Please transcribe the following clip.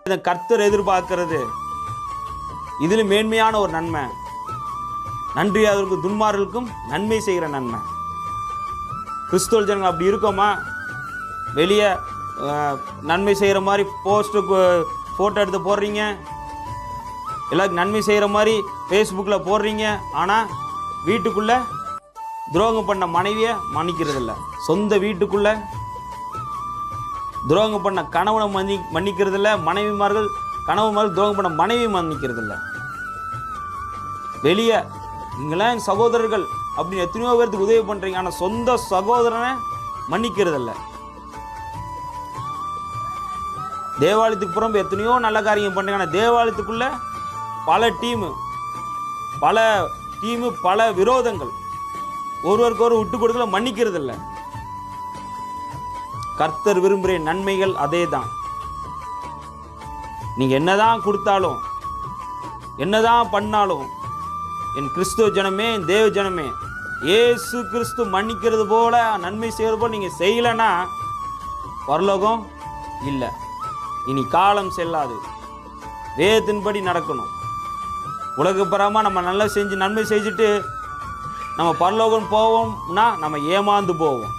கர்த்தர் எதிர்பார்க்கிறது இதில் மேன்மையான ஒரு நன்மை, நன்றியாதவருக்கும் துன்மார்களுக்கும் நன்மை செய்கிற நன்மை. கிறிஸ்துவ ஜனங்கள் அப்படி இருக்கோமா? வெளியே நன்மை செய்கிற மாதிரி போஸ்ட்டுக்கு ஃபோட்டோ எடுத்து போடுறீங்க, எல்லாருக்கும் நன்மை செய்கிற மாதிரி ஃபேஸ்புக்கில் போடுறீங்க, ஆனால் வீட்டுக்குள்ளே துரோகம் பண்ண மனைவியை மன்னிக்கிறதில்ல, சொந்த வீட்டுக்குள்ளே துரோகம் பண்ண கணவனை மன்னிக்கிறதில்ல, மனைவிமார்கள் கணவன்மார்கள் துரோகம் பண்ண மனைவி மன்னிக்கிறதில்ல. வெளியே நீங்களாம் சகோதரர்கள் அப்படின்னு எத்தனையோ பேருக்கு உதவி பண்ணுறீங்க, ஆனால் சொந்த சகோதரனை மன்னிக்கிறதில்ல. தேவாலயத்துக்கு புறம்பு எத்தனையோ நல்ல காரியம் பண்ணுறீங்க, ஆனால் தேவாலயத்துக்குள்ளே பல டீமு பல விரோதங்கள், ஒருவருக்கு ஒரு விட்டு கொடுக்கல, மன்னிக்கிறதில்ல. கர்த்தர் விரும்புகிற நன்மைகள் அதே தான். நீங்கள் என்னதான் கொடுத்தாலும் என்னதான் பண்ணாலும் என் கிறிஸ்துவ ஜனமே, என் தேவ ஜனமே, இயேசு கிறிஸ்து மன்னிக்கிறது போல நன்மை செய்வது போல் நீங்கள் செய்யலைன்னா பரலோகம் இல்லை. இனி காலம் செல்லாது, வேதத்தின்படி நடக்கணும். உலகப்பரமாக நம்ம நல்லா செஞ்சு நன்மை செஞ்சுட்டு நம்ம பரலோகம் போவோம்னா நம்ம ஏமாந்து போவோம்.